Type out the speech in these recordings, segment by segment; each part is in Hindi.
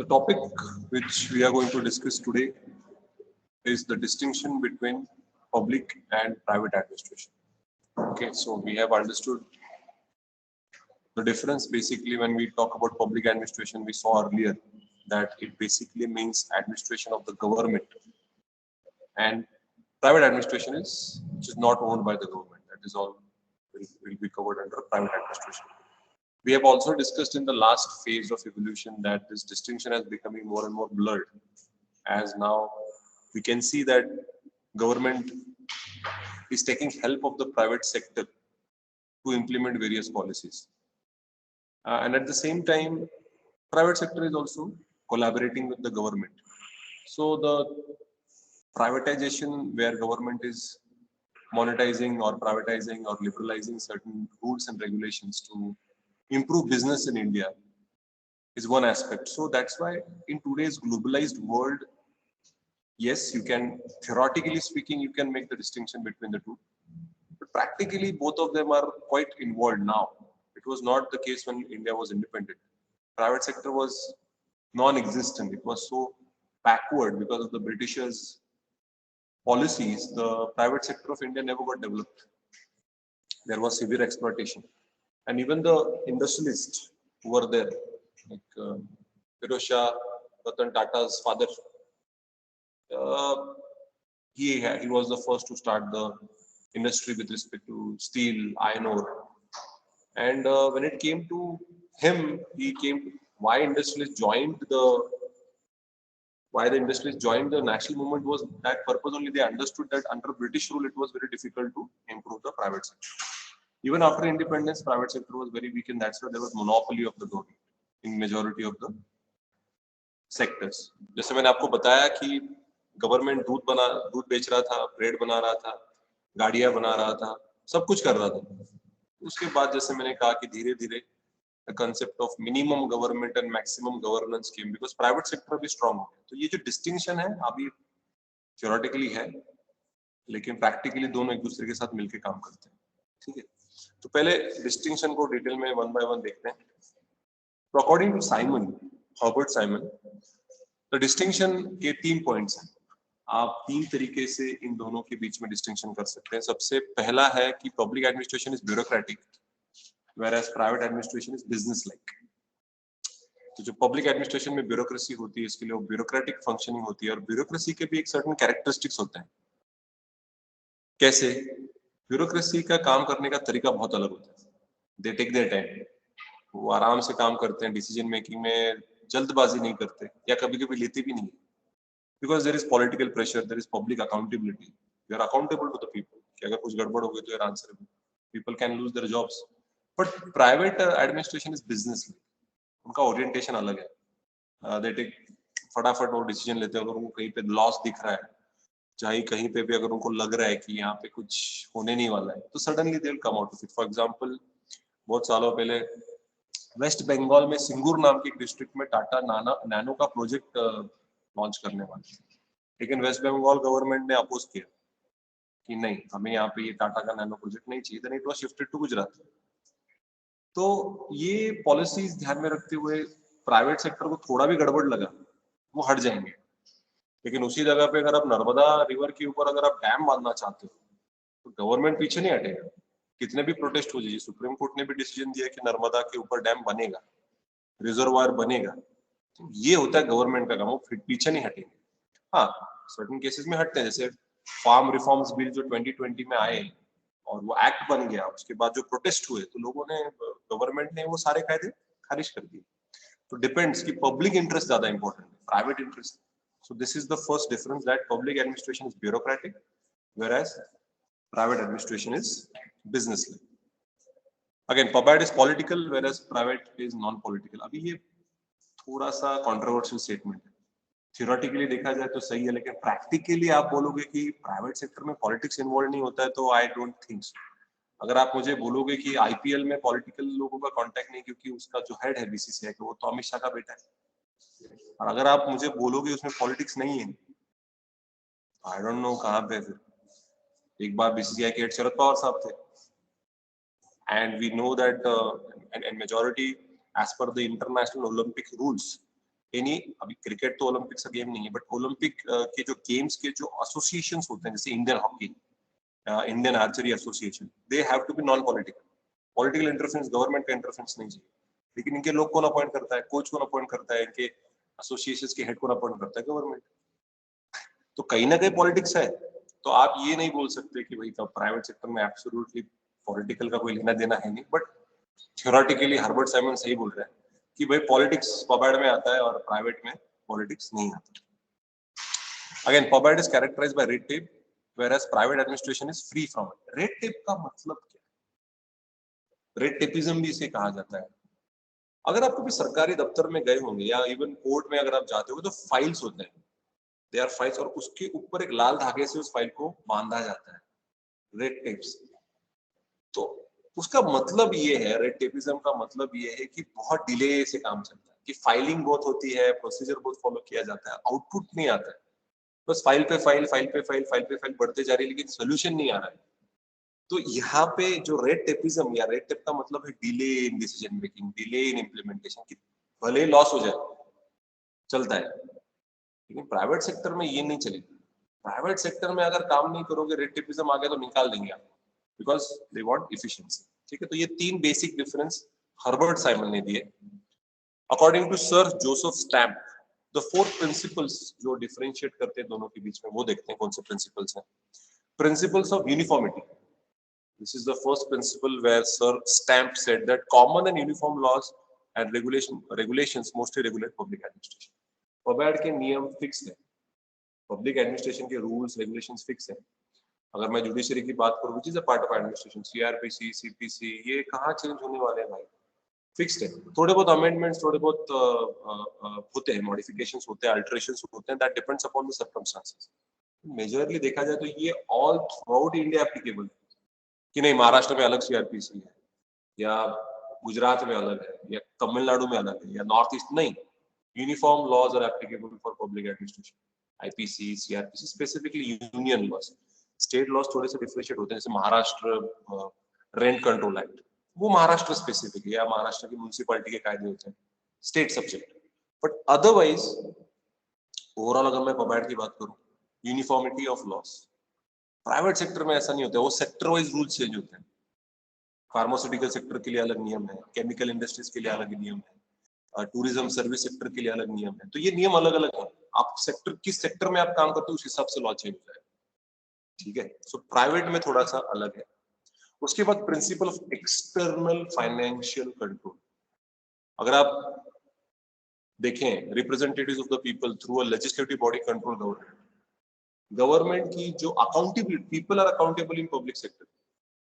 The topic which we are going to discuss today is the distinction between public and private administration. Okay, so we have understood the difference. Basically, when we talk about public administration, we saw earlier that it basically means administration of the government, and private administration is which is not owned by the government. That is all will be covered under private administration. We have also discussed in the last phase of evolution that this distinction is becoming more and more blurred, as now we can see that government is taking help of the private sector to implement various policies. And at the same time, private sector is also collaborating with the government. So the privatization where government is monetizing or privatizing or liberalizing certain rules and regulations to improve business in India is one aspect. So that's why in today's globalized world, yes, you can, theoretically speaking, you can make the distinction between the two. But practically, both of them are quite involved now. It was not the case when India was independent. Private sector was non-existent. It was so backward because of the Britishers' policies. The private sector of India never got developed. There was severe exploitation. And even the industrialists who were there, like Firoz Shah, Ratan Tata's father, he was the first to start the industry with respect to steel, iron ore. And when it came to him, he came to why the industrialists joined the national movement was that purpose only. They understood that under British rule, it was very difficult to improve the private sector. Even after independence, private sector was very weak, and that's why there was monopoly of the government in majority of the sectors. जैसे मैंने आपको बताया कि गवर्नमेंट दूध बेच रहा था, ब्रेड बना रहा था, गाड़ियां बना रहा था, सब कुछ कर रहा था. उसके बाद जैसे मैंने कहा कि धीरे धीरे the concept of minimum government and maximum governance came because private sector भी strong हो गया. तो ये जो distinction है अभी theoretically है, लेकिन practically दोनों एक दूसरे के साथ मिलके काम करते हैं. ठीक है, तो पहले distinction को डिटेल में one by one देखते हैं. तो according to Herbert Simon, the distinction के 3 points हैं. आप 3 तरीके से इन दोनों के बीच में distinction कर सकते हैं. सबसे पहला है कि public administration is bureaucratic, whereas private administration is business like. तो जो public administration में bureaucracy होती है, इसके लिए वो bureaucratic functioning होती है, और bureaucracy के भी एक certain characteristics होते हैं. कैसे? bureaucracy का काम करने का तरीका बहुत अलग होता है. They take their time. वो आराम से काम करते हैं, decision making में जल्दबाजी नहीं करते, या कभी-कभी लेते भी नहीं. Because there is political pressure, there is public accountability. You are accountable to the people. कि अगर कुछ गड़बड़ हो गई तो you are answerable. People can lose their jobs. But private administration is business. उनका orientation अलग है. They take फटाफट वो decision लेते हैं. अगर उनको कहीं पे loss दिख रहा है, चाहे कहीं पे भी अगर उनको लग रहा है कि यहाँ पे कुछ होने नहीं वाला है, तो suddenly they will come out of it. For example, बहुत सालों पहले वेस्ट बंगाल में सिंगूर नाम की एक डिस्ट्रिक्ट में टाटा नैनो का प्रोजेक्ट लॉन्च करने वाले, लेकिन वेस्ट बंगाल गवर्नमेंट ने अपोज किया कि नहीं, हमें यहाँ पे ये टाटा का नैनो प्रोजेक्ट नहीं चाहिए. Then it was shifted to Gujarat. तो ये पॉलिसीज ध्यान में रखते हुए प्राइवेट सेक्टर को थोड़ा भी गड़बड़ लगा वो हट जाएंगे. लेकिन उसी जगह पे अगर आप नर्मदा रिवर के ऊपर अगर आप डैम बांधना चाहते हो तो गवर्नमेंट पीछे नहीं हटेगा. कितने भी प्रोटेस्ट हो जाए, सुप्रीम कोर्ट ने भी डिसीजन दिया कि नर्मदा के ऊपर डैम बनेगा, रिजर्वायर बनेगा. तो ये होता है गवर्नमेंट का काम, वो पीछे नहीं हटेंगे. हाँ, सर्टेन केसेस में हटते हैं, जैसे फार्म रिफॉर्म्स बिल जो 2020 में आए और वो एक्ट बन गया, उसके बाद जो प्रोटेस्ट हुए तो लोगों ने, गवर्नमेंट ने वो सारे कायदे खारिज कर दिए. तो डिपेंड्स कि पब्लिक इंटरेस्ट ज्यादा इंपॉर्टेंट है, private interest. So this is the first difference, that public administration is bureaucratic whereas private administration is business like. Again, public is political whereas private is non-political. अभी ये थोड़ा सा controversial statement है. Theoretically देखा जाए तो सही है, लेकिन practically आप बोलोगे कि प्राइवेट सेक्टर में पॉलिटिक्स इन्वॉल्व नहीं होता है तो I don't think so. अगर आप मुझे बोलोगे कि IPL में पॉलिटिकल लोगों का कांटेक्ट नहीं क्योंकि उसका जो हेड है BCCI का वो तो अमित शाह का बेटा है, और अगर आप मुझे बोलोगे उसमें पॉलिटिक्स नहीं है, आई डोंट नो कहाँ पे. फिर एक बार BCCI के हेड शरद पवार साहब थे, and we know that and majority as per the international Olympic rules, any, अभी क्रिकेट तो ओलंपिक का गेम नहीं है, बट ओलंपिक के जो गेम्स के जो एसोसिएशंस होते हैं, जैसे Indian hockey, Indian archery association, they have to be non political. Political interference, government का इंटरफेरेंस नहीं चाहिए. लेकिन इनके लोग कौन अपॉइंट करता है? कोच कौन अपॉइंट करता है? इनके एसोसिएशंस के हेड कौन अपॉइंट करता है? गवर्नमेंट. तो कहीं ना कहीं पॉलिटिक्स है. तो आप ये नहीं बोल सकते कि भाई प्राइवेट सेक्टर में एब्सोल्युटली पॉलिटिकल का कोई लेना देना है नहीं. बट थ्योरेटिकली हर्बर्ट साइमन सही बोल रहे हैं कि भाई पॉलिटिक्स पबाड में आता है और प्राइवेट में पॉलिटिक्स नहीं आता. Again, PubAd is characterised by red tape, whereas private administration is free from it. Red tape का मतलब क्या है? रेड टेपिज्म भी इसे कहा जाता है. अगर आप कभी सरकारी दफ्तर में गए होंगे या इवन कोर्ट में अगर आप जाते हो तो फाइल्स होते हैं, दे आर फाइल्स, और उसके ऊपर एक लाल धागे से उस फाइल को बांधा जाता है, रेड टेप्स. तो उसका मतलब ये है, रेड टेपिज्म का मतलब ये है कि बहुत डिले से काम चलता है, कि फाइलिंग बहुत होती है, प्रोसीजर बहुत फॉलो किया जाता है, आउटपुट नहीं आता है. बस फाइल पे फाइल, फाइल पे फाइल, फाइल पे फाइल बढ़ते जा रही है, लेकिन सोल्यूशन नहीं आ रहा है. तो यहाँ पे जो रेड टेपिज्म या रेड टेप का मतलब है delay in decision making, delay in implementation, की भले लॉस हो जाए चलता है. लेकिन प्राइवेट सेक्टर में ये नहीं चलेगा. प्राइवेट सेक्टर में अगर काम नहीं करोगे, रेड टेपिज्म आ गया तो निकाल देंगे आपको, बिकॉज दे वांट एफिशिएंसी. ठीक है, तो ये 3 बेसिक डिफरेंस हर्बर्ट साइमन ने दिए. According to sir Joseph Stamp, the 4 principles जो डिफरेंशिएट करते हैं दोनों के बीच में, वो देखते हैं कौन से प्रिंसिपल्स हैं. Principles of uniformity. This is the first principle where Sir Stamp said that common and uniform laws and regulations mostly regulate public administration. पबैड के नियम फिक्स है, पब्लिक एडमिनिस्ट्रेशन के रूल्स रेगुलेशंस फिक्स है. अगर मैं जुडिशरी की बात करूं, which is a part of administration, CrPC, CPC, ये कहाँ चेंज होने वाले हैं भाई? फिक्स्ड है. थोड़े बहुत अमेंडमेंट्स, थोड़े बहुत होते हैं, मॉडिफिकेशंस होते हैं, अल्टरेशंस होते हैं, that depends upon the circumstances. Majorly देखा जाए तो ये all through out India applicable है, कि नहीं महाराष्ट्र में अलग सीआरपीसी है, या गुजरात में अलग है, या तमिलनाडु में अलग है, या नॉर्थ ईस्ट. नहीं, uniform laws are applicable for public administration. IPC, CrPC, specifically union laws. State laws थोड़े से डिफरेंशिएट होते हैं, जैसे महाराष्ट्र रेंट कंट्रोल एक्ट, वो महाराष्ट्र स्पेसिफिक है, या महाराष्ट्र की म्युनिसिपैलिटी के कायदे होते हैं, state subject. But otherwise overall अगर मैं पबैड की बात करूं, uniformity of loss. Private sector में ऐसा नहीं होता है, वो सेक्टर वाइज रूल्स चेंज होते हैं. फार्मास्यूटिकल सेक्टर के लिए अलग नियम है, केमिकल इंडस्ट्रीज के लिए अलग नियम है, टूरिज्म सर्विस सेक्टर के लिए अलग नियम है. तो ये नियम अलग अलग है. आप सेक्टर, किस सेक्टर में आप काम करते हो उस हिसाब से लॉ चेंज हो जाएगा. ठीक है, सो प्राइवेट में थोड़ा सा अलग है. उसके बाद principle of external financial control. अगर आप देखें, representatives of the people through a legislative body control government. Government की जो accountability, people are accountable in public sector.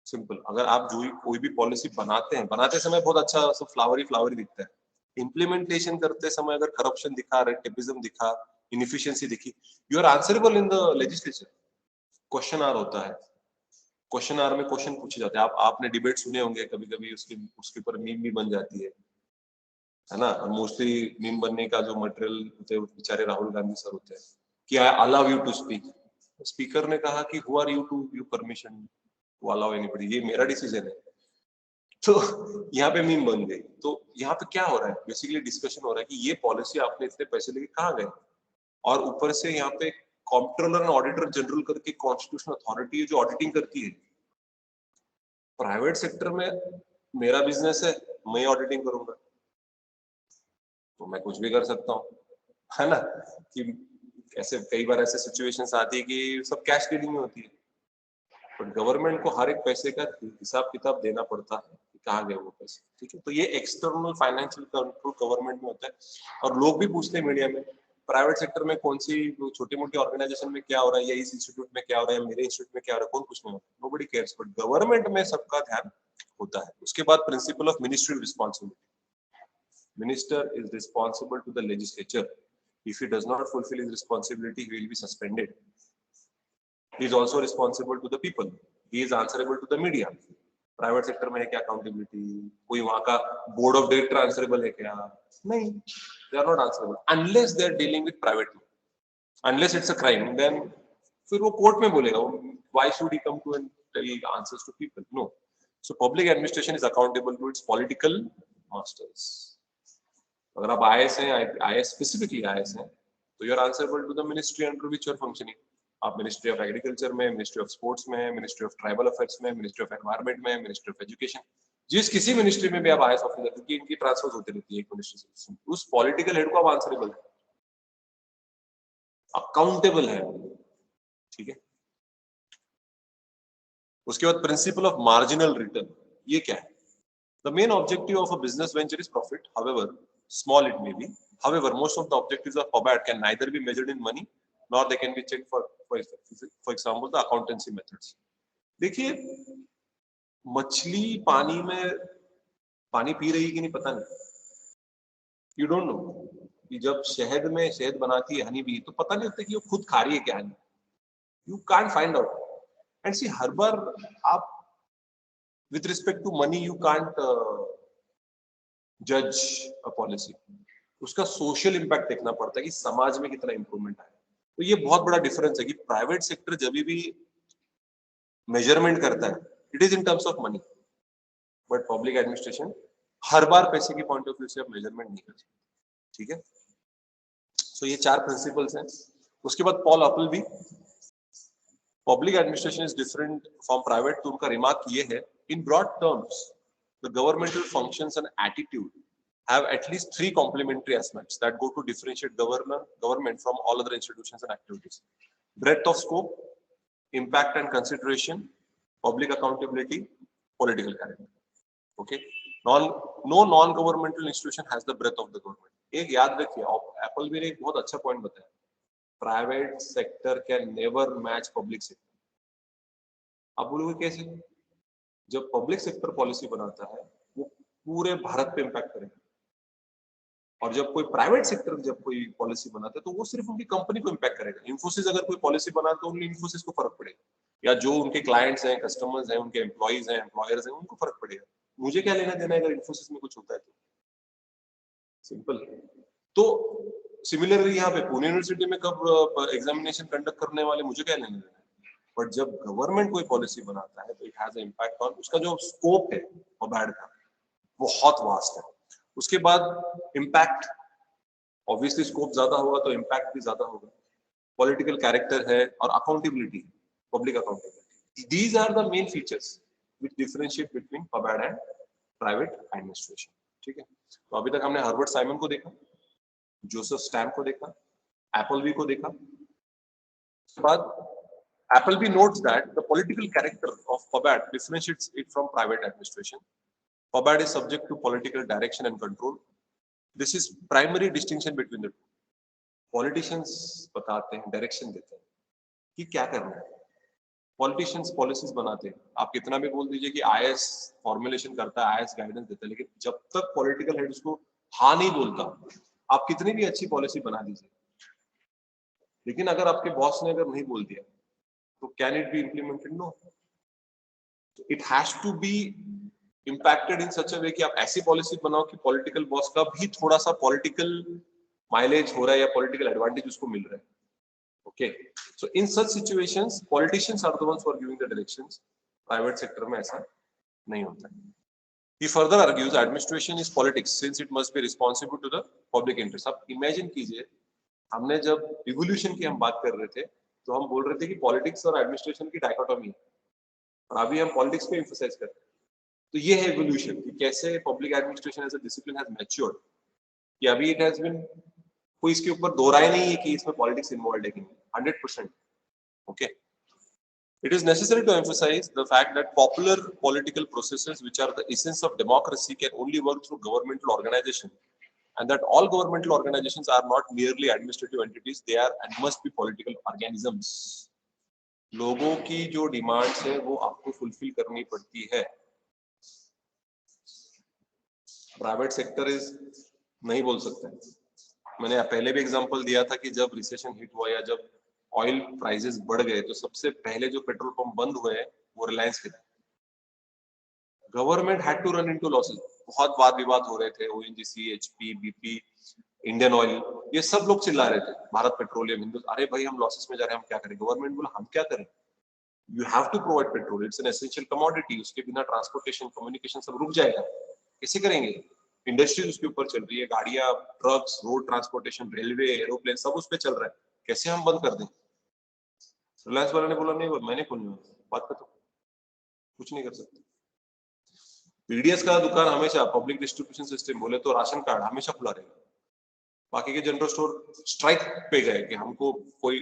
Simple, अगर आप जो कोई भी पॉलिसी बनाते हैं, बनाते समय बहुत अच्छा सब फ्लावरी फ्लावरी दिखता है, इम्प्लीमेंटेशन करते समय अगर करप्शन दिखा, रेड टेपिज्म दिखा, इनएफिशिएंसी दिखी, you are answerable in the legislature. Question hour होता है, क्वेश्चन आर में क्वेश्चन पूछे जाते हैं. आपने डिबेट सुने होंगे, कभी कभी उसके ऊपर मीम भी बन जाती है ना. मोस्टली मीम बनने का जो मटेरियल होते हैं बेचारे राहुल गांधी सर होते हैं, कि I allow you to speak. Speaker ने कहा कि who are you to give permission to allow anybody, ये मेरा डिसीजन है. तो यहाँ पे मीम बन गई. तो यहाँ पे क्या हो रहा है, बेसिकली डिस्कशन हो रहा है कि ये पॉलिसी आपने इतने पैसे लेके कहाँ गए. और ऊपर से यहाँ पे कॉम्प्ट्रोलर एंड ऑडिटर जनरल करके कॉन्स्टिट्यूशनल अथॉरिटी है जो ऑडिटिंग करती है. प्राइवेट सेक्टर में मेरा बिजनेस है, मैं ऑडिटिंग करूंगा तो मैं कुछ भी कर सकता हूँ, है ना. कि ऐसे कई बार ऐसे सिचुएशंस आती है कि सब कैश डीलिंग में होती है, बट गवर्नमेंट को हर एक पैसे का हिसाब किताब देना पड़ता है कि कहाँ गए वो पैसे. ठीक है, तो ये एक्सटर्नल फाइनेंशियल कंट्रोल गवर्नमेंट में होता है. और लोग भी पूछते हैं मीडिया में, प्राइवेट सेक्टर में कौन सी छोटी मोटी ऑर्गेनाइजेशन में क्या हो रहा है, या इस इंस्टीट्यूट में क्या हो रहा है, मेरे इंस्टीट्यूट में क्या हो रहा है, कौन पूछने वाला, नोबडी केयर्स. बट गवर्नमेंट में सबका ध्यान होता है. उसके बाद principle of ministry responsibility. Minister is responsible to the legislature. If he does not fulfill his responsibility, he will be suspended. He is also responsible to the people. He is answerable to the media. Private sector में है क्या अकाउंटेबिलिटी? कोई वहां का बोर्ड ऑफ डायरेक्टर आंसरेबल है क्या? नहीं, they are not answerable unless they are dealing with private. Unless it's a crime, then फिर वो कोर्ट में बोलेगा, why should he come to and tell answers to people? No. So public administration is accountable to its political masters. अगर आप IAS हैं, IAS स्पेसिफिकली IAS हैं, तो you are answerable to the ministry under which you are functioning. आप मिनिस्ट्री ऑफ एग्रीकल्चर में, मिनिस्ट्री ऑफ स्पोर्ट्स में, मिनिस्ट्री ऑफ ट्राइबल अफेयर्स में, मिनिस्ट्री ऑफ एनवायरमेंट में, मिनिस्ट्री ऑफ एजुकेशन, जिस किसी मिनिस्ट्री में भी आप IAS ऑफिसर, क्योंकि इनकी ट्रांसफर होती रहती है एक मिनिस्ट्री से दूसरी, उस पॉलिटिकल हेड को आप आंसरेबल है, अकाउंटेबल है, ठीक है। उसके बाद प्रिंसिपल ऑफ मार्जिनल रिटर्न, ये क्या है? The main objective of a business venture is profit, however small it may be. However, most of the objectives of PABAT can neither be measured in money nor they can be checked for example the accountancy methods. देखिए, मछली पानी में पानी पी रही है कि नहीं पता नहीं, यू डोंट नो। कि जब शहद में शहद बनाती है हनी बी, तो पता नहीं होता कि वो खुद खा रही है क्या honey, you can't find out. And see, हर बार आप with respect to money you can't judge a policy, उसका सोशल इम्पैक्ट देखना पड़ता है कि समाज में कितना इंप्रूवमेंट आया। तो ये बहुत बड़ा डिफरेंस है कि प्राइवेट सेक्टर जब भी मेजरमेंट करता है it is in terms of money, but public administration हर बार पैसे के पॉइंट ऑफ व्यू से आप मेजरमेंट नहीं कर सकते, ठीक है। सो ये 4 प्रिंसिपल्स हैं। उसके बाद Paul Appleby, public administration is different from private, तो उनका रिमार्क ये है, in broad terms the governmental functions and attitude have at least 3 complementary aspects that go to differentiate government from all other institutions and activities: breadth of scope, impact and consideration, public accountability, political character. Okay, no non governmental institution has the breadth of the government। एक याद रखिए, एप्पल भी ने एक बहुत अच्छा पॉइंट बताया, private sector can never match public sector. आप बोलोगे कैसे? जब पब्लिक सेक्टर पॉलिसी बनाता है वो पूरे भारत पे इम्पैक्ट करेगा, और जब कोई प्राइवेट सेक्टर जब कोई पॉलिसी बनाता है तो वो सिर्फ उनकी कंपनी को इम्पैक्ट करेगा। इन्फोसिस अगर कोई पॉलिसी बनाता है तो उनकी इन्फोसिस को फर्क पड़ेगा, या जो उनके क्लाइंट्स हैं, कस्टमर्स हैं, उनके एम्प्लॉइज हैं, एम्प्लॉयर्स हैं, उनको फर्क पड़ेगा। मुझे क्या लेना देना है अगर इन्फोसिस में कुछ होता है तो? सिंपल। तो सिमिलरली यहाँ पे पुणे यूनिवर्सिटी में कब एग्जामिनेशन कंडक्ट करने वाले, मुझे क्या लेना देना है? बट जब गवर्नमेंट कोई पॉलिसी बनाता है तो इट हैज इम्पैक्ट ऑन, उसका जो स्कोप है पबैड का बहुत वास्ट है। उसके बाद इम्पैक्ट, ऑब्वियसली स्कोप ज्यादा होगा तो इम्पैक्ट भी ज्यादा होगा। पॉलिटिकल कैरेक्टर है, और accountability, public accountability, these are the main features which differentiate between PubAd and private administration, ठीक है। तो अभी तक हमने हर्बर्ट साइमन को देखा, जोसेफ स्टैम्प को देखा, एप्पलबी को देखा। उसके बाद Appleby notes that the political character of PABAT differentiates it from private administration. PABAT is subject to political direction and control. This is primary distinction between the two. Politicians बताते हैं, डायरेक्शन देते हैं कि क्या करना है। पॉलिटिशियंस पॉलिसीज बनाते हैं, आप कितना भी बोल दीजिए कि IAS फॉर्मुलेशन करता है, IAS गाइडेंस देता है, लेकिन जब तक पॉलिटिकल हेड उसको हाँ नहीं बोलता, आप कितनी भी अच्छी पॉलिसी बना दीजिए, लेकिन अगर आपके बॉस ने अगर नहीं बोल दिया तो can it be implemented? No. It has to be impacted in such a way कि आप ऐसी पॉलिसी बनाओ कि पॉलिटिकल बॉस का भी थोड़ा सा पॉलिटिकल माइलेज हो रहा है या पॉलिटिकल एडवांटेज उसको मिल रहा है। Okay, so in such situations politicians are the ones for giving the directions, private sector में ऐसा नहीं होता है। He further argues administration is politics since it must be responsible to the public interest। आप इमेजिन कीजिए, हमने जब रिवोल्यूशन की हम बात कर रहे थे तो हम बोल रहे थे कि पॉलिटिक्स और एडमिनिस्ट्रेशन की डायकोटोमी है, और अभी हम पॉलिटिक्स पे एम्फसाइज कर रहे हैं। तो ये है इवोल्यूशन कि कैसे public administration as a discipline has matured, कि अभी इट हैज बीन, कोई इसके ऊपर दो राय नहीं है कि इसमें पॉलिटिक्स इन्वॉल्व है कि नहीं, 100%। Okay, it is necessary to emphasize the fact that popular political processes which are the essence of democracy can only work through governmental organization, and that all governmental organizations are not merely administrative entities, they are and must be political organisms। लोगों की जो डिमांड्स है वो आपको फुलफिल करनी पड़ती है। प्राइवेट सेक्टर इज नहीं बोल सकते। मैंने पहले भी एग्जांपल दिया था कि जब रिसेशन हिट हुआ या जब ऑयल प्राइसेस बढ़ गए तो सबसे पहले जो पेट्रोल पंप बंद हुए वो रिलायंस के थे। Government had to run into losses, बहुत वाद विवाद हो रहे थे, ONGC, HP, BP, Indian oil, ये सब लोग चिल्ला रहे थे, भारत पेट्रोलियम, हिंदुस्तान, अरे भाई हम लॉसेस में जा रहे हैं, हम क्या करें? गवर्नमेंट बोला हम क्या करें, you have to provide petrol, it's an essential commodity, उसके बिना ट्रांसपोर्टेशन, कम्युनिकेशन सब रुक जाएगा, कैसे करेंगे? इंडस्ट्रीज उसके ऊपर चल रही है, गाड़ियां, trucks, road transportation, railway, aeroplane, सब उस पर चल रहा है। कैसे हम बंद कर दें? रिलायंस वाले ने बोला नहीं, मैंने खोलनी है, बात खत्म, कुछ नहीं कर सकते। पीडीएस का दुकान हमेशा, पब्लिक डिस्ट्रीब्यूशन सिस्टम बोले तो राशन कार्ड हमेशा खुला रहेगा। बाकी के जनरल स्टोर स्ट्राइक पे गए कि हमको कोई,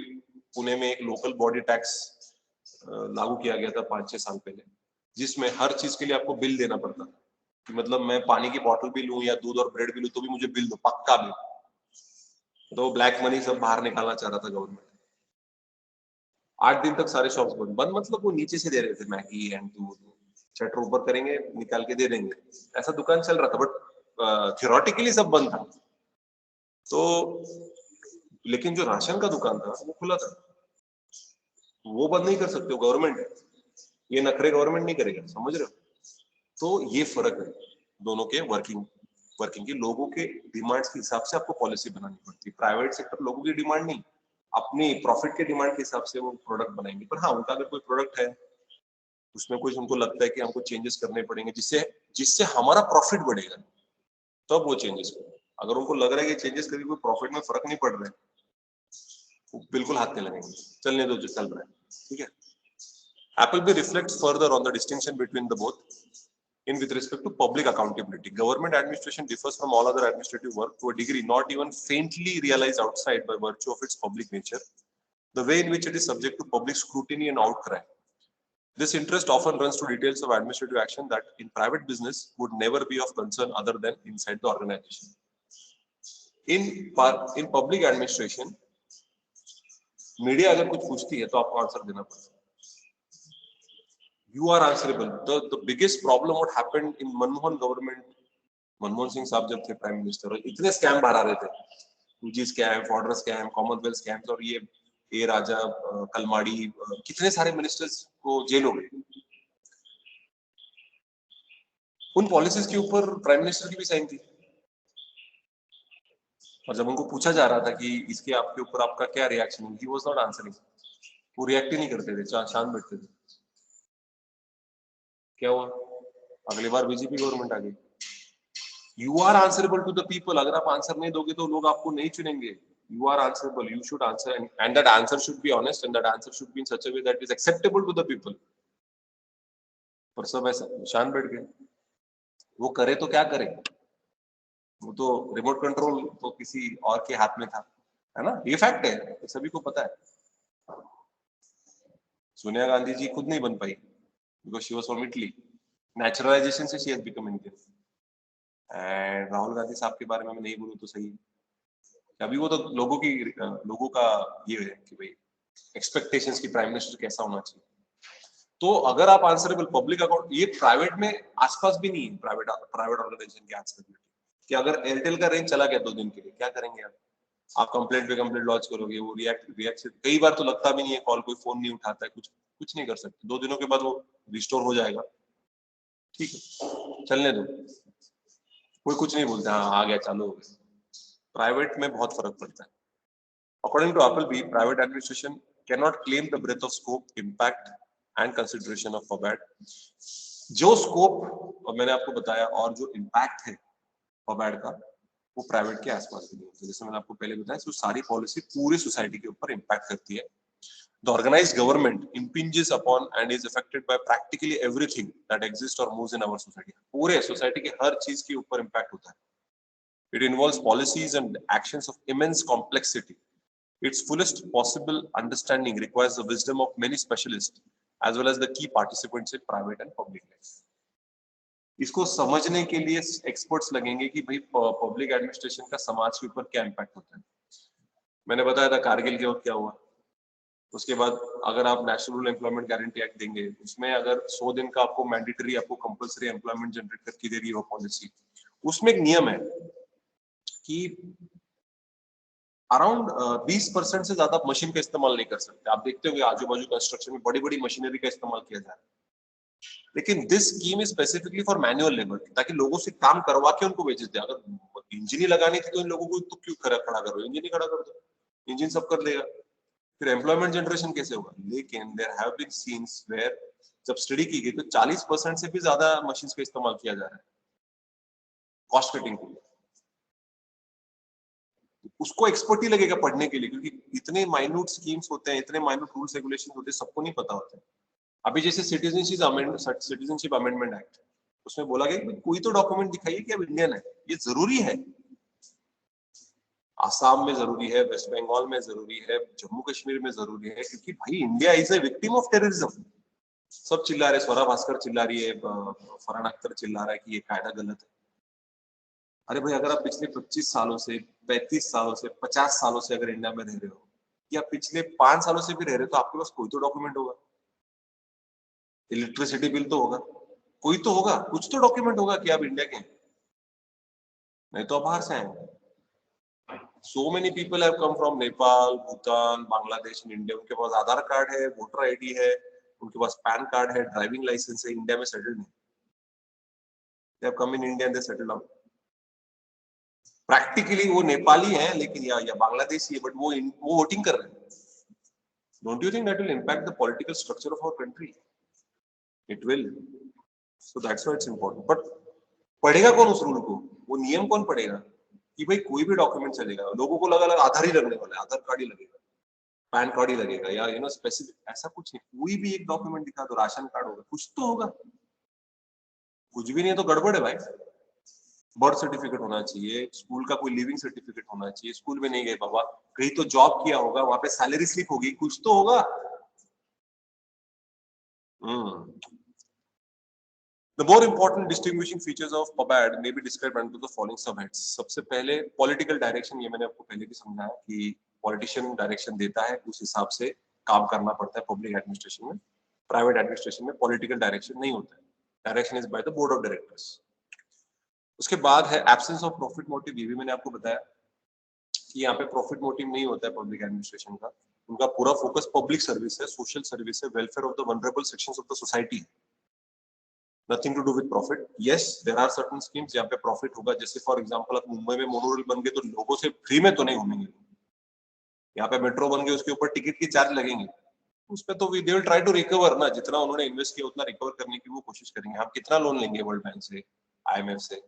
पुणे में एक लोकल बॉडी टैक्स लागू किया गया था 5-6 साल पहले, जिसमें हर चीज के लिए आपको बिल देना पड़ता था। कि मतलब मैं पानी की बोतल भी लूं या दूध और ब्रेड भी लूं तो भी मुझे बिल दो, पक्का बिल। तो ब्लैक मनी सब बाहर निकालना चाह रहा था गवर्नमेंट। 8 दिन तक सारे शॉप्स बंद। बंद मतलब वो नीचे से दे रहे थे मैगी एंड दूध, शटर ऊपर करेंगे, निकाल के दे देंगे, ऐसा दुकान चल रहा था। बट थियोरेटिकली सब बंद था। तो लेकिन जो राशन का दुकान था वो खुला था, वो बंद नहीं कर सकते, गवर्नमेंट है, ये नखरे गवर्नमेंट नहीं करेगा, समझ रहे हो? तो ये फर्क है दोनों के वर्किंग की। लोगों के डिमांड्स के हिसाब से आपको पॉलिसी बनानी पड़ती है। प्राइवेट सेक्टर लोगों की डिमांड नहीं, अपनी प्रॉफिट के डिमांड के हिसाब से वो प्रोडक्ट बनाएंगे। पर हाँ, उनका अगर कोई प्रोडक्ट है उसमें कुछ उनको लगता है कि हमको चेंजेस करने पड़ेंगे जिससे जिससे हमारा प्रॉफिट बढ़ेगा, तब वो चेंजेस करें। अगर उनको लग रहा है कि चेंजेस करके कोई प्रॉफिट में फर्क नहीं पड़ रहा है, वो बिल्कुल हाथ नहीं लगेंगे, चलने दो जो चल रहा है, ठीक है। Appleby reflects further on the distinction between the both in with respect to public accountability. Government administration differs from all other administrative work to a degree not even faintly realized outside by virtue of its public nature, the way in which it is subject to public scrutiny and outcry. This interest often runs to details of administrative action that in private business would never be of concern other than inside the organization. In public administration, media अगर कुछ पूछती है तो आपको आंसर देना पड़ता है। You are answerable. The biggest problem what happened in Manmohan government, Manmohan Singh साहब जब थे प्राइम मिनिस्टर, इतने स्कैम बाहर आ रहे थे, 2G scam, fodder scam, Commonwealth scams, और ये ए राजा, कलमाड़ी, कितने सारे मिनिस्टर्स को जेल हो गए। उन पॉलिसीज के ऊपर प्राइम मिनिस्टर की भी साइन थी, और जब उनको पूछा जा रहा था कि इसके आपके ऊपर आपका क्या रिएक्शन है, ही वाज नॉट आंसरिंग। वो रिएक्ट ही नहीं करते थे, शांत बैठते थे। क्या हुआ? अगली बार बीजेपी गवर्नमेंट आ गई। You are answerable to the people. अगर आप आंसर नहीं दोगे तो लोग आपको नहीं चुनेंगे। You are answerable, you should answer, and that answer should be honest, and that answer should be in such a way that is acceptable to the people. पर सब ऐसा शांत बैठ गए। वो करे तो क्या करे, वो तो रिमोट कंट्रोल तो किसी और के हाथ में था, है ना? ये फैक्ट है, तो सभी को पता है। सोनिया गांधी जी खुद नहीं बन पाई because she was from Italy. Naturalisation से she has become Indian. And Rahul Gandhi साहब के बारे में मैं नहीं बोलूं तो सही है, अभी वो तो लोगों का ये है कि भाई एक्सपेक्टेशंस की प्राइम मिनिस्टर कैसा होना चाहिए। तो अगर आप आंसरेबल पब्लिक अकाउंट, ये प्राइवेट में आसपास भी नहीं है, प्राइवेट ऑर्गेनाइजेशन की आंसरेबिलिटी कि अगर एयरटेल का रेंज चला गया 2 दिन के लिए, क्या करेंगे आप कंप्लेंट पे कंप्लेंट लॉन्च करोगे, वो रिएक्ट कई बार तो लगता भी नहीं है, कॉल कोई फोन नहीं उठाता है, कुछ नहीं कर सकते। 2 दिनों के बाद वो रिस्टोर हो जाएगा, ठीक है, चलने दो, कोई कुछ नहीं बोलता, हाँ आ गया, चालू हो गया। प्राइवेट में बहुत फर्क पड़ता है। According to Appleby, private administration cannot claim the breadth of scope, impact, and consideration of FOBAD. जो स्कोप और मैंने आपको बताया और जो इम्पैक्ट है FOBAD का, वो प्राइवेट के आसपास भी नहीं होता। जैसे मैंने आपको पहले बताया, तो सारी पॉलिसी पूरी सोसाइटी के ऊपर इम्पैक्ट करती है। The organized government impinges upon and is affected by practically everything that exists or moves in our society. पूरे सोसाइटी के हर चीज के ऊपर इम्पैक्ट होता है। It involves policies and actions of immense complexity. Its fullest possible understanding requires the wisdom of many specialists as well as the key participants in private and public life. इसको समझने के लिए एक्सपर्ट्स लगेंगे कि भाई पब्लिक एडमिनिस्ट्रेशन का समाज के ऊपर क्या इम्पैक्ट होता है। मैंने बताया था कारगिल के वक्त क्या हुआ। उसके बाद अगर आप national rural employment guarantee act देंगे, उसमें अगर 100 दिन का आपको मैंडेटरी, आपको कंपलसरी एम्प्लॉयमेंट जनरेट करके दे रही है वो पॉलिसी, उसमें एक नियम है कि अराउंड 20% से ज्यादा मशीन का इस्तेमाल नहीं कर सकते। आप देखते होंगे आजू बाजू कंस्ट्रक्शन में बड़ी बड़ी मशीनरी का इस्तेमाल किया जा रहा है, लेकिन this scheme is specifically for manual labour, ताकि लोगों से काम करवा के उनको वेजेस दे। अगर इंजन ही लगानी थी तो इन लोगों को तो क्यों खड़ा करो, इंजन ही खड़ा कर दो, इंजन सब कर देगा, फिर एम्प्लॉयमेंट जनरेशन कैसे होगा। लेकिन there have been scenes where जब स्टडी की गई तो 40% से भी ज्यादा मशीन का इस्तेमाल किया जा रहा है। कॉस्ट कटिंग के लिए। उसको एक्सपर्ट ही लगेगा पढ़ने के लिए, क्योंकि इतने माइन्यूट स्कीम्स होते हैं, इतने माइन्यूट रूल्स रेगुलेशन होते हैं, सबको नहीं पता होता है। अभी जैसे सिटीजनशिप अमेंडमेंट एक्ट, उसमें बोला गया कि कोई तो डॉक्यूमेंट दिखाइए कि आप इंडियन है। ये जरूरी है, आसाम में जरूरी है, वेस्ट बंगाल में जरूरी है, जम्मू कश्मीर में जरूरी है, क्योंकि भाई India is a victim of terrorism. सब चिल्ला रहे, स्वरा भास्कर चिल्ला रही है, फरहान अख्तर चिल्ला रहा है कि ये कायदा गलत है। अरे भाई, अगर आप पिछले 25 सालों से, 35 सालों से, 50 सालों से अगर इंडिया में रह रहे हो, या पिछले 5 सालों से भी रह रहे हो, तो आपके पास कोई तो डॉक्यूमेंट होगा। इलेक्ट्रिसिटी बिल तो होगा, कोई तो होगा, कुछ तो डॉक्यूमेंट होगा कि आप इंडिया के हैं, नहीं तो आप बाहर से आए। So many people have come from Nepal, Bhutan, Bangladesh in India. उनके पास आधार कार्ड है, वोटर आईडी है, उनके पास पैन कार्ड है, ड्राइविंग लाइसेंस है, इंडिया में सेटल्ड नहीं। They have come in India and they settled down. Practically वो नेपाली हैं, लेकिन या बांग्लादेशी है, बट वो वोटिंग कर रहे हैं। Don't you think that will impact the political structure of our country? It will. So that's why it's important. But पढ़ेगा कौन उस रूल को? वो नियम कौन पढ़ेगा कि भाई कोई भी डॉक्यूमेंट चलेगा? लोगों को लगा आधार ही लगने वाला है, आधार कार्ड ही लगेगा, पैन कार्ड ही लगेगा, या स्पेसिफिक, ऐसा कुछ नहीं। कोई भी एक डॉक्यूमेंट दिखा दो, राशन कार्ड होगा, कुछ तो होगा। कुछ भी नहीं है तो गड़बड़ है भाई। बर्थ सर्टिफिकेट होना चाहिए, स्कूल का कोई लिविंग सर्टिफिकेट होना चाहिए। स्कूल में नहीं गए बाबा, कहीं तो जॉब किया होगा, वहां पे सैलरी स्लिप होगी, कुछ तो होगा। The more important distinguishing features of PubAd may be described under the following subheads. सबसे पहले पॉलिटिकल डायरेक्शन, ये मैंने आपको पहले भी समझाया कि पॉलिटिशियन डायरेक्शन देता है, उस हिसाब से काम करना पड़ता है पब्लिक एडमिनिस्ट्रेशन में। प्राइवेट एडमिनिस्ट्रेशन में पॉलिटिकल डायरेक्शन नहीं होता है, direction is by the board of directors. उसके बाद है एब्सेंस ऑफ प्रॉफिट मोटिव। ये भी मैंने आपको बताया कि यहाँ पे प्रॉफिट मोटिव नहीं होता है पब्लिक एडमिनिस्ट्रेशन का। उनका पूरा फोकस पब्लिक सर्विस है, सोशल सर्विस है, welfare of the vulnerable sections of the society. Nothing to do with profit. Yes, there are certain schemes जहाँ पे प्रॉफिट होगा, जैसे फॉर एग्जांपल आप मुंबई में मोनोरेल बन गए तो लोगों से फ्री में तो नहीं घूमेंगे। यहाँ पे मेट्रो बन गए, उसके ऊपर टिकट के चार्ज लगेंगे, उसपे तो they will try to recover ना, जितना उन्होंने इन्वेस्ट किया उतना रिकवर करने की वो कोशिश करेंगे। हम कितना लोन लेंगे वर्ल्ड बैंक से, IMF से?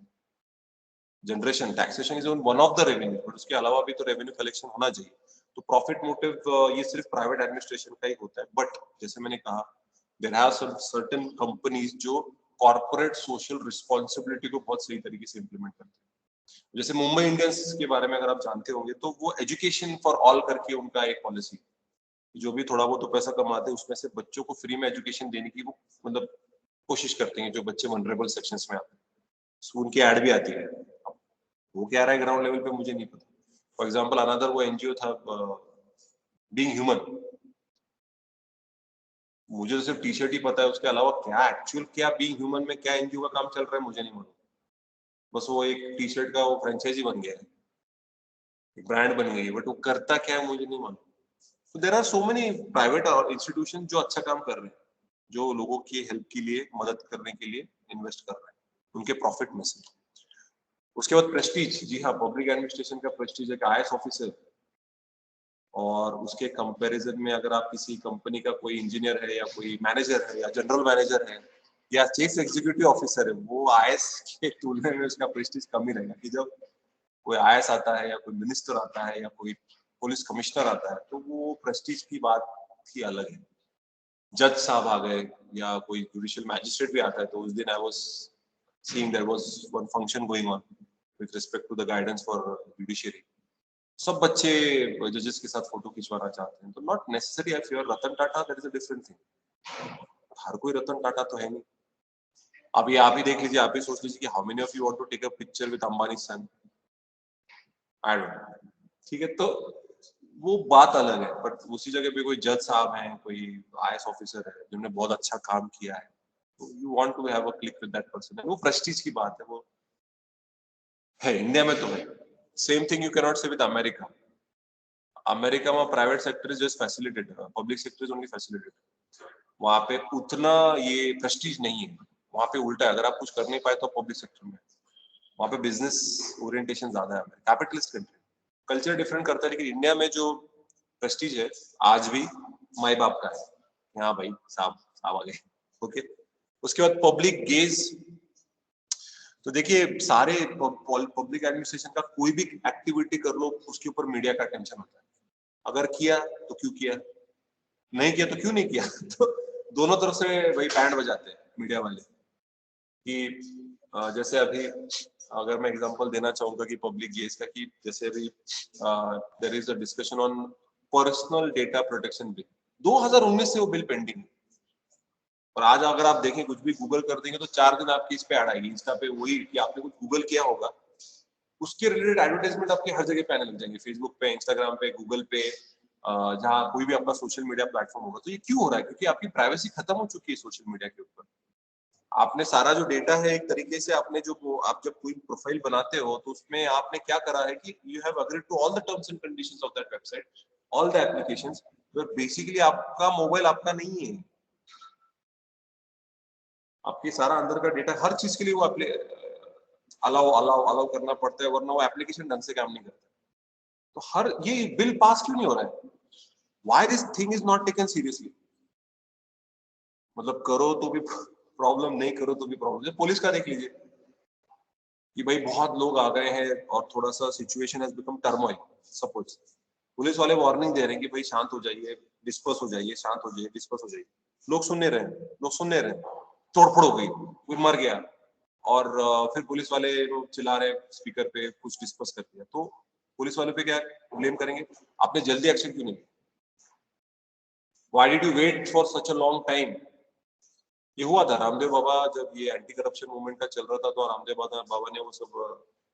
Generation taxation is one of the revenue, but उसके अलावा भी तो रेवेन्यू कलेक्शन होना चाहिए। तो प्रॉफिट मोटिव ये सिर्फ प्राइवेट एडमिनिस्ट्रेशन का ही होता है। बट जैसे मैंने कहा, देयर आर सर्टेन कंपनीज जो कॉर्पोरेट सोशल रिस्पॉन्सिबिलिटी को बहुत सही तरीके से इंप्लीमेंट करते हैं। जैसे मुंबई इंडियंस के बारे में अगर आप जानते होंगे, तो वो एजुकेशन फॉर ऑल करके उनका एक पॉलिसी, जो भी थोड़ा बहुत तो पैसा कमाते हैं उसमें से बच्चों को फ्री में एजुकेशन देने की वो मतलब कोशिश करते हैं, जो बच्चे वनरेबल सेक्शंस में आते हैं। उनकी एड भी आती है। वो क्या रहा है ग्राउंड लेवल पे मुझे नहीं पता। फॉर एग्जाम्पल अनदर वो एनजीओ था बीइंग ह्यूमन, मुझे तो सिर्फ टी शर्ट ही पता है, उसके अलावा क्या एक्चुअल क्या बीइंग ह्यूमन में क्या एनजीओ का काम चल रहा है मुझे नहीं मालूम। बस वो एक टी शर्ट का वो फ्रेंचाइजी बन गया है, एक ब्रांड बन गई है, बट वो करता क्या है मुझे नहीं मालूम। तो there are so many private institution जो अच्छा काम कर रहे हैं, जो लोगों की हेल्प के लिए, मदद करने के लिए इन्वेस्ट कर रहे हैं उनके प्रॉफिट में से। उसके बाद प्रेस्टीज, जी हाँ, पब्लिक एडमिनिस्ट्रेशन का प्रेस्टीज एक IAS ऑफिसर, और उसके कंपैरिजन में अगर आप किसी कंपनी का कोई इंजीनियर है या कोई मैनेजर है या जनरल मैनेजर है या चीफ एग्जीक्यूटिव ऑफिसर है, वो IAS के तुलना में उसका प्रेस्टीज कम ही रहेगा। कि जब कोई IAS आता है या कोई मिनिस्टर आता है या कोई पुलिस कमिश्नर आता है, तो वो प्रेस्टीज की बात ही अलग है। जज साहब आ गए या कोई जुडिशियल मैजिस्ट्रेट भी आता है, तो उस दिन I was seeing there was one function going on with respect to the guidance for judiciary. सब बच्चे जजेस के साथ फोटो खिंचवाना चाहते हैं, तो not necessary. I feel Ratan Tata, that is a different thing. हर कोई रतन टाटा तो है नहीं। अभी आप ही देख लीजिए, आप ही सोच लीजिए कि how many of you want to take a picture with Ambani son? I don't know. ठीक है, तो वो बात अलग है। बट उसी जगह पे कोई जज साहब हैं, कोई IAS ऑफिसर है जिन्होंने बहुत अच्छा काम किया है, तो you want to have a click with that person. वो प्रेस्टीज की बात है, वो है इंडिया में तो है। Same thing you can not say with America. America में private sector is just facilitator, public sector is only facilitator. वहां पे उतना ये प्रेस्टीज नहीं है। वहां पे उल्टा है, अगर आप कुछ कर नहीं पाए तो पब्लिक सेक्टर में, वहां पे बिजनेस ओरिएंटेशन ज्यादा है। कैपिटलिस्ट कंट्री, कल्चर डिफरेंट करता है, लेकिन इंडिया में जो प्रेस्टीज है आज भी माई बाप का है। हाँ भाई, साहब साहब आ गए। ओके, उसके बाद पब्लिक गेज। तो देखिए सारे पब्लिक एडमिनिस्ट्रेशन का कोई भी एक्टिविटी कर लो उसके ऊपर मीडिया का टेंशन होता है। अगर किया तो क्यों किया, नहीं किया तो क्यों नहीं किया तो दोनों तरफ से वही बैंड बजाते हैं मीडिया वाले कि जैसे अभी अगर मैं एग्जांपल देना चाहूंगा कि पब्लिक गेस का कि जैसे अभी there is a discussion on personal data protection bill 2019 से वो बिल पेंडिंग है और आज अगर आप देखें कुछ भी गूगल कर देंगे तो 4 दिन आपकी इस पे ऐड आएगी इंस्टा पे वही कि आपने कुछ गूगल किया होगा उसके रिलेटेड एडवर्टाइजमेंट आपके हर जगह पे आने लग जाएंगे फेसबुक पे इंस्टाग्राम पे गूगल पे जहाँ कोई भी आपका सोशल मीडिया प्लेटफॉर्म होगा तो ये क्यों हो रहा है क्योंकि आपकी प्राइवेसी खत्म हो चुकी है सोशल मीडिया के ऊपर आपने सारा जो डेटा है एक तरीके से आपने जो आप जब कोई प्रोफाइल बनाते हो तो उसमें आपने क्या करा है कि you have agreed to all the terms and conditions of that website all the applications basically आपका मोबाइल आपका नहीं है आपके सारा अंदर का डेटा हर चीज के लिए वो अलाउ अलाउ अलाउ करना पड़ता है वरना वो एप्लीकेशन ढंग से काम नहीं करता तो हर ये बिल पास क्यों नहीं हो रहा है why this thing is not taken seriously मतलब करो तो भी प्रॉब्लम नहीं करो तो भी प्रॉब्लम पुलिस का देख लीजिए कि भाई बहुत लोग आ गए हैं और थोड़ा सा situation has become turmoil suppose police वाले वार्निंग दे रहे हैं कि भाई शांत हो जाइए डिस्पर्स हो जाइए शांत हो जाइए डिस्पर्स हो जाइए लोग सुनने रहे लोग सुनने रहे तोड़फोड़ हो गई कोई मर गया और फिर पुलिस वाले लोग चिल्ला रहे स्पीकर पे कुछ डिस्कस कर दिया तो पुलिस वालों पे क्या ब्लेम करेंगे आपने जल्दी एक्शन क्यों नहीं why did you wait for such a long time ये हुआ था रामदेव बाबा जब ये एंटी करप्शन मूवमेंट का चल रहा था तो रामदेव बाबा ने वो सब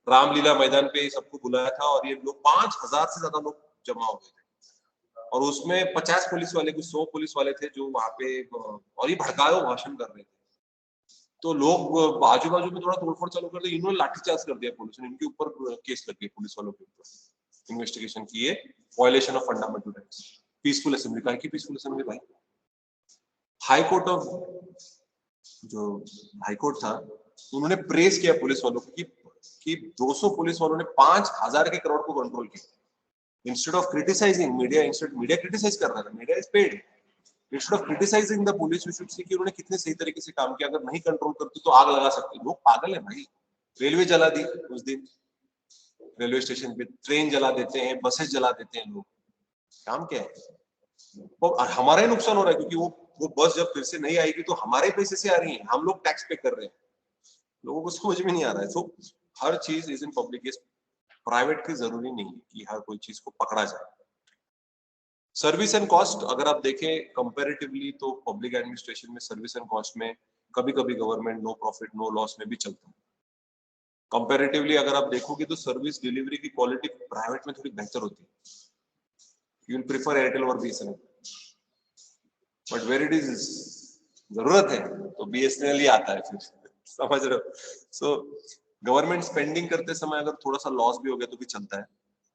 रामलीला मैदान पे सबको बुलाया था और ये लोग 5,000 से ज्यादा लोग जमा हो गए थे और उसमें 50 पुलिस वाले कुछ 100 पुलिस वाले थे जो वहां पे और ये भड़काऊ भाषण कर रहे थे तो लोग आजू बाजू में थोड़ा तोड़फोड़ चालू कर दिया इन्होंने लाठीचार्ज कर दिया पुलिस ने इनके ऊपर केस लग गए पुलिस वालों के ऊपर इन्वेस्टिगेशन की है violation of fundamental rights peaceful assembly का की पीसफुल असेंबली भाई हाई कोर्ट ऑफ जो हाई कोर्ट था उन्होंने प्रेस किया पुलिस वालों को कि 200 पुलिस वालों ने 5,000 के करोड़ को कंट्रोल किया instead of criticising media criticise कर रहा था media is paid instead of criticising the police we should see कि उन्होंने कितने सही तरीके से काम किया अगर नहीं कंट्रोल करते तो आग लगा सकते लोग पागल है भाई रेलवे जला दी उस दिन रेलवे स्टेशन पे ट्रेन जला देते हैं बसेस जला देते हैं लोग काम क्या है और हमारा ही नुकसान हो रहा है क्योंकि वो बस जब फिर से नहीं आएगी तो हमारे पैसे से आ रही है हम लोग टैक्स पे कर रहे हैं लोगों को समझ में नहीं आ रहा है तो हर चीज इज इन पब्लिक प्राइवेट की जरूरी नहीं है कि हर कोई चीज को पकड़ा जाए सर्विस एंड कॉस्ट अगर आप देखें कंपैरेटिवली तो पब्लिक एडमिनिस्ट्रेशन में सर्विस एंड कॉस्ट में कभी कभी government no profit no loss में भी चलता है कंपैरेटिवली अगर आप देखोगे तो सर्विस डिलीवरी की क्वालिटी प्राइवेट में थोड़ी बेहतर होती है यू विल प्रेफर एयरटेल और BSNL but where it is जरूरत है तो बीएसएनएल ही आता है फिर समझ रहे हो सो गवर्नमेंट स्पेंडिंग करते समय अगर थोड़ा सा लॉस भी हो गया तो भी चलता है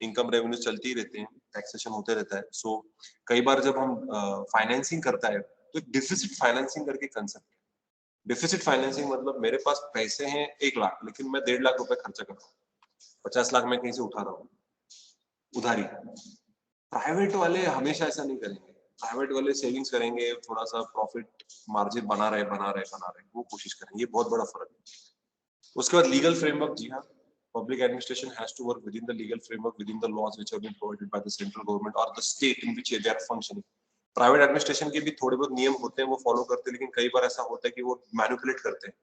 इनकम रेवेन्यू चलती ही रहते हैं टैक्सेशन होते रहता है सो कई बार जब हम फाइनेंसिंग करता है तो डिफिसिट फाइनेंसिंग करके कंसेप्ट है डिफिसिट फाइनेंसिंग मतलब मेरे पास पैसे हैं 1 लाख लेकिन मैं 1.5 लाख रुपए खर्चा कर रहा हूँ 50 लाख मैं कहीं से उठा रहा हूँ उधारी प्राइवेट वाले हमेशा ऐसा नहीं करेंगे प्राइवेट वाले सेविंग्स करेंगे थोड़ा सा प्रॉफिट मार्जिन बना रहे वो कोशिश करेंगे ये बहुत बड़ा फर्क है उसके बाद लीगल फ्रेमवर्क जी हाँ public administration has to work within the legal framework within the laws which have been provided by the central government or the state in which they are functioning private administration के भी थोड़े बहुत नियम होते हैं वो फॉलो करते हैं लेकिन कई बार ऐसा होता है कि वो मैनिपुलेट करते हैं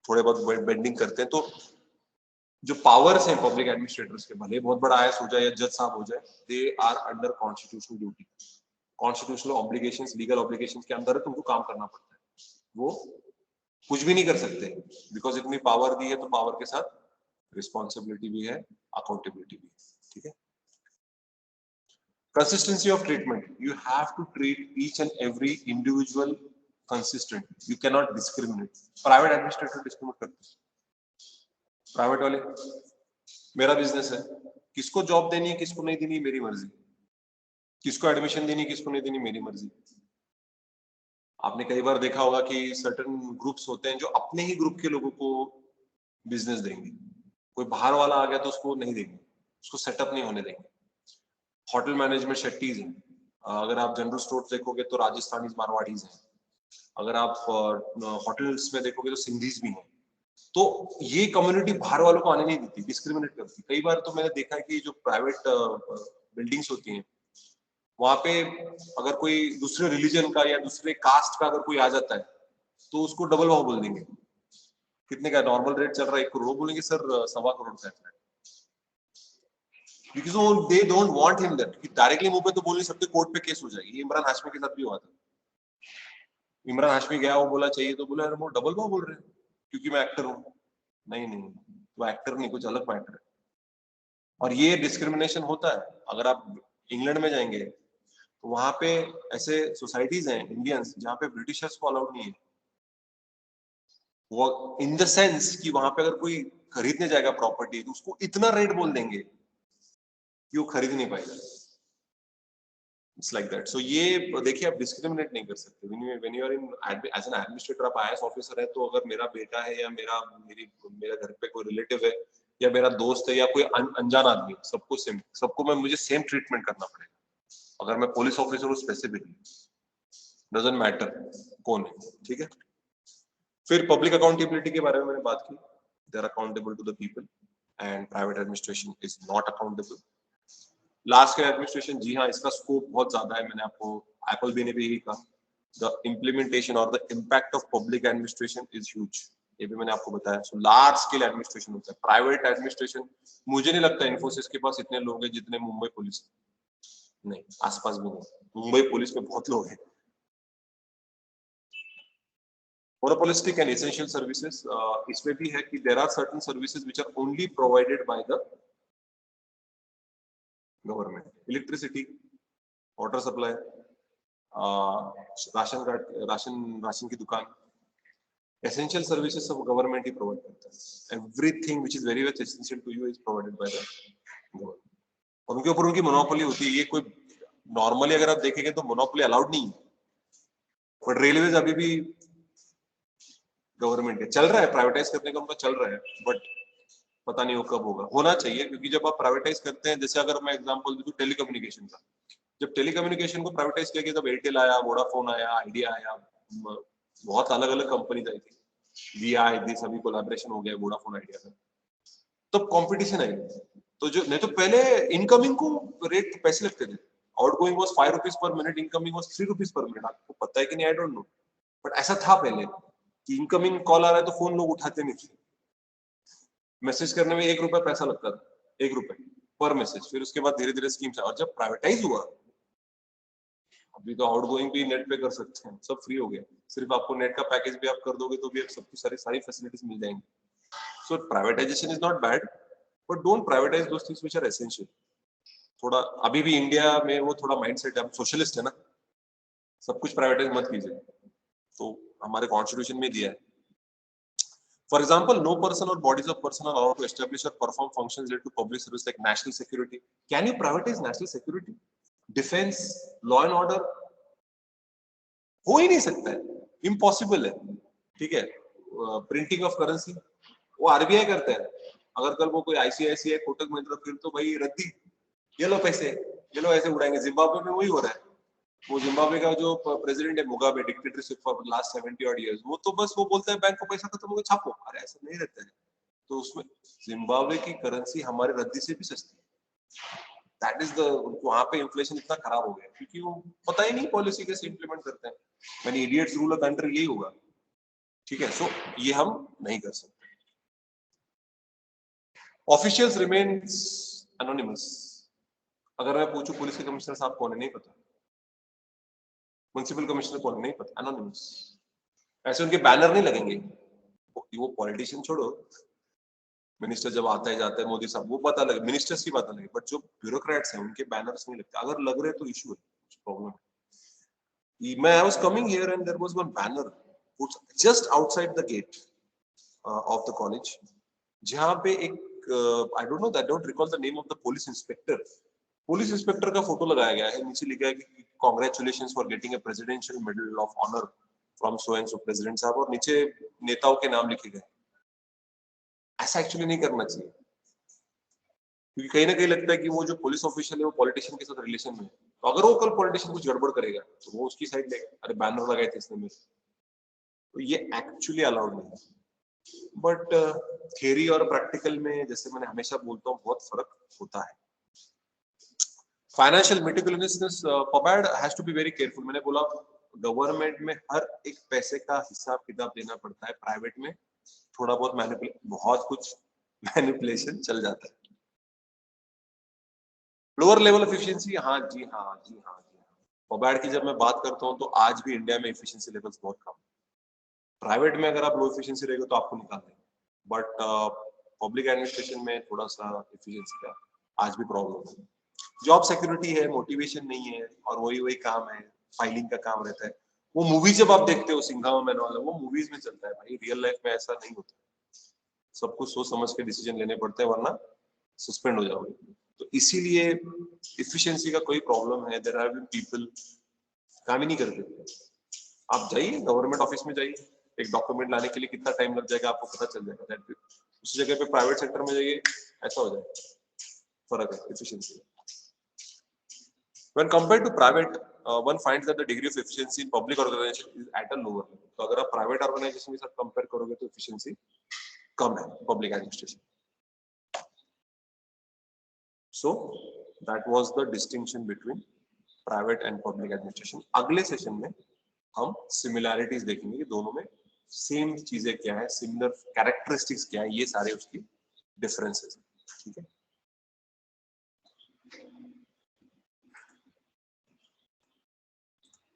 थोड़े बहुत बेंडिंग करते हैं तो जो पावर्स हैं पब्लिक एडमिनिस्ट्रेटर्स के भले बहुत बड़ा आईएएस हो जाए या जज साहब हो जाए they are under constitutional duty constitutional obligations legal obligations के अंदर है तुमको काम करना पड़ता है वो कुछ भी नहीं कर सकते बिकॉज इतनी पावर दी है तो पावर के साथ रिस्पॉन्सिबिलिटी भी है अकाउंटेबिलिटी भी है ठीक है consistency of treatment you have to treat each and every individual consistent you cannot discriminate private administrator discriminate करते हैं प्राइवेट वाले मेरा बिजनेस है किसको जॉब देनी है किसको नहीं देनी मेरी मर्जी किसको एडमिशन देनी किसको नहीं देनी मेरी मर्जी आपने कई बार देखा होगा कि सर्टेन ग्रुप्स होते हैं जो अपने ही ग्रुप के लोगों को बिजनेस देंगे कोई बाहर वाला आ गया तो उसको नहीं देंगे उसको सेटअप नहीं होने देंगे होटल मैनेजमेंट शेट्टीज हैं अगर आप जनरल स्टोर देखोगे तो राजस्थानी मारवाड़ीज हैं अगर आप होटल्स में देखोगे तो सिंधीज भी हैं तो ये कम्युनिटी बाहर वालों को आने नहीं देती, डिस्क्रिमिनेट करती। कई बार तो मैंने देखा है कि जो प्राइवेट बिल्डिंग्स होती हैं वहां पे अगर कोई दूसरे रिलीजन का या दूसरे कास्ट का अगर कोई आ जाता है तो उसको डबल भाव बोल देंगे। कितने का नॉर्मल रेट चल रहा है 1 करोड़, बोलेंगे सर 1.25 करोड़ का है। Because they don't want him that, directly मुंह पे तो बोल नहीं सकते, कोर्ट पे केस हो जाएगी। ये इमरान हाशमी के साथ भी हुआ था। इमरान हाशमी गया, वो बोला चाहिए तो बोला वो डबल भाव बोल रहे हैं क्योंकि मैं एक्टर हूँ। नहीं नहीं, वो एक्टर नहीं, कुछ अलग मैटर है। और ये डिस्क्रिमिनेशन होता है। अगर आप इंग्लैंड में जाएंगे तो वहां पे ऐसे सोसाइटीज हैं इंडियंस जहाँ पे ब्रिटिशर्स को अलाउड नहीं है। वो इन द सेंस कि वहां पे अगर कोई खरीदने जाएगा प्रॉपर्टी तो उसको इतना रेट बोल देंगे कि वो खरीद नहीं पाएगा। It's like that. सो ये देखिए, आप डिस्क्रिमिनेट नहीं कर सकते। When you are in as an administrator, आप आईएएस ऑफिसर है, तो अगर मेरा बेटा है या मेरा घर पे कोई रिलेटिव है या मेरा दोस्त है या कोई अनजान आदमी, सबको मुझे सेम ट्रीटमेंट करना पड़ेगा। अगर मैं पुलिस ऑफिसर हूँ स्पेसिफिकली, डजंट मैटर कौन है, ठीक है। फिर पब्लिक अकाउंटेबिलिटी के बारे में मैंने बात की। They are accountable to the people and private administration is not accountable. Large scale administration, जी हाँ, इसका स्कोप बहुत ज्यादा है। मैंने आपको एप्पल भी ने भी यही कहा, द इम्प्लीमेंटेशन और the impact of public administration is huge. ये भी मैंने आपको बताया। सो लार्ज स्केल एडमिनिस्ट्रेशन होता है। प्राइवेट एडमिनिस्ट्रेशन, मुझे नहीं लगता इन्फोसिस के पास इतने लोग हैं जितने मुंबई पुलिस, नहीं, आसपास भी नहीं। मुंबई पुलिस में बहुत लोग हैं। मोनोपोलिस्टिक एंड एसेंशियल सर्विसेज, इसमें भी है कि there are certain services which are only provided by the government. Electricity, water supply, ration card, ration की दुकान, एसेंशियल सर्विसेज सब गवर्नमेंट ही प्रोवाइड करता है। Everything which is very much essential to you is provided by the government. और उनके ऊपर उनकी मोनोपोली होती है। ये कोई नॉर्मली अगर आप देखेंगे तो मोनोपोली अलाउड नहीं है, बट रेलवेज अभी भी गवर्नमेंट है। चल रहा है प्राइवेटाइज करने का, उनका चल रहा है, बट पता नहीं वो कब होगा। होना चाहिए, क्योंकि जब आप प्राइवेटाइज करते हैं, जैसे अगर मैं एग्जांपल दूं टेलीकम्युनिकेशन का, जब टेलीकम्युनिकेशन को प्राइवेटाइज किया गया तब एयरटेल आया, वोडाफोन आया, आइडिया आया, बहुत अलग अलग कंपनी आई थी, वीआ आई, सभी कोलैबोरेशन हो गया वोडाफोन आइडिया का, तब कंपटीशन आई। तो जो नहीं तो पहले इनकमिंग को रेट पैसे लगते थे। आउटगोइंग वाज 5 रुपीस पर मिनट, इनकमिंग वाज 3 रुपीस पर मिनट। आपको पता है कि नहीं, आई डोंट नो, बट ऐसा था पहले कि इनकमिंग कॉल आ रहा है तो फोन लोग उठाते नहीं थे। मैसेज करने में 1 रुपया पैसा लगता था, 1 रुपए पर मैसेज। फिर उसके बाद धीरे धीरे स्कीम्स, और जब प्राइवेटाइज हुआ, अभी तो आउटगोइंग भी नेट पे कर सकते हैं, सब फ्री हो गया। सिर्फ आपको नेट का पैकेज भी आप कर दोगे तो भी सबकी सारी सारी फैसिलिटीज मिल जाएंगी। So privatisation is not bad, but don't privatise those things which are essential. थोड़ा अभी भी इंडिया में वो थोड़ा माइंडसेट है, सोशलिस्ट है ना, सब कुछ प्राइवेटाइज मत कीजिए, तो हमारे कॉन्स्टिट्यूशन में दिया है। For example, no person or bodies of person are allowed to establish or perform functions related to public service like national security. Can you privatize national security? Defense, law and order? हो ही नहीं सकता है, इम्पॉसिबल है, ठीक है। प्रिंटिंग ऑफ करेंसी वो आरबीआई करता है। अगर कल वो कोई आईसीआईसीआई, कोटक महिंद्रा, फिर तो भाई रद्दी, ये लो पैसे, ये लो, ऐसे उड़ाएंगे। जिम्बाब्वे में वही हो रहा है। वो जिम्बाब्वे का जो प्रेसिडेंट है Mugabe, dictatorship for last 70 odd years, वो तो बस वो बोलता है बैंक को पैसा खत्म हो गया छापो। अरे ऐसा नहीं रहता है। तो उसमें जिम्बाब्वे की करेंसी हमारे रद्दी से भी सस्ती है। दैट इज द, वहां पे इन्फ्लेशन इतना खराब हो गया क्योंकि वो पता ही नहीं पॉलिसी कैसे इंप्लीमेंट करते हैं। मैंने इडियट्स रूल अ कंट्री, यही होगा, ठीक है। सो ये हम नहीं कर सकते। Officials remains anonymous. अगर मैं पूछूं पुलिस के कमिश्नर साहब कौन है, नहीं पता। म्युनिसिपल कमिश्नर कौन है, नहीं पता, एनोनिमस। ऐसे उनके बैनर नहीं लगेंगे। वो पॉलिटिशियन छोड़ो, मिनिस्टर जब आता है जाता है, मोदी साहब, वो पता लगे, मिनिस्टर्स की बात लगे, बट जो ब्यूरोक्रेट्स हैं उनके बैनर्स नहीं लगते। अगर लग रहे तो इशू है, कुछ प्रॉब्लम है। I was coming here and there was one banner put just outside the gate of the college, जहाँ पे एक I don't know, I don't recall the name of the police inspector. Police inspector का फोटो लगाया गया है, नीचे लिखा है कि congratulations for getting a presidential medal of honour from so and so president साहब, और नीचे नेताओं के नाम लिखे गए। ऐसा एक्चुअली नहीं करना चाहिए, क्योंकि कहीं ना कहीं लगता है कि वो जो पुलिस ऑफिशियल है वो पॉलिटिशियन के साथ रिलेशन में है। तो अगर वो कल पॉलिटिशियन कुछ गड़बड़ करेगा तो वो उसकी साइड लेगा, अरे बैनर लगाए थे इसने मेरे। तो ये एक्चुअली अलाउड नहीं है। बट थियरी और प्रैक्टिकल में जैसे मैंने हमेशा बोलता हूँ बहुत फर्क होता है. Financial meticulousness, PubAd has to be very careful. मैंने बोला गवर्नमेंट में हर एक पैसे का हिसाब किताब देना पड़ता है, प्राइवेट में थोड़ा बहुत कुछ मैनिपुलेशन चल जाता है. लोअर लेवल एफिशिएंसी, हाँ जी हाँ जी हाँ जी हाँ. पबैड की जब मैं बात करता हूँ तो आज भी इंडिया में एफिशिएंसी लेवल्स बहुत कम. प्राइवेट में अगर आप लो एफिशिएंसी रहेगा तो आपको निकाल देंगे, बट पब्लिक एडमिनिस्ट्रेशन में थोड़ा सा एफिशिएंसी का आज भी प्रॉब्लम है. जॉब सिक्योरिटी है, मोटिवेशन नहीं है, और वही वही काम है, फाइलिंग का काम रहता है. वो मूवी जब आप देखते हो सिंघम मैन वाला, वो मूवीज में चलता है भाई, रियल लाइफ में ऐसा नहीं होता. सब कुछ सोच समझ के डिसीजन लेने पड़ते हैं, वरना सस्पेंड हो जाओगे. तो इसीलिए एफिशिएंसी का कोई प्रॉब्लम है. देयर आर बीन पीपल काम ही नहीं करते. आप जाइए गवर्नमेंट ऑफिस में जाइए, एक डॉक्यूमेंट लाने के लिए कितना टाइम लग जाएगा आपको पता चल जाएगा. उसी जगह पे प्राइवेट सेक्टर में जाइए, ऐसा हो जाएगा. फर्क है efficiency. When compared to private, one finds that the degree of efficiency in public organization is at a lower level. तो अगर आप प्राइवेट ऑर्गेनाइजेशन के साथ कंपेयर करोगे तो एफिशिएंसी कम है public administration. So that was the distinction between private and public administration. अगले सेशन में हम सिमिलैरिटीज देखेंगे कि दोनों में सेम चीजें क्या है, सिमिलर कैरेक्टरिस्टिक्स क्या है, ये सारे उसकी डिफरेंसेस. ठीक है.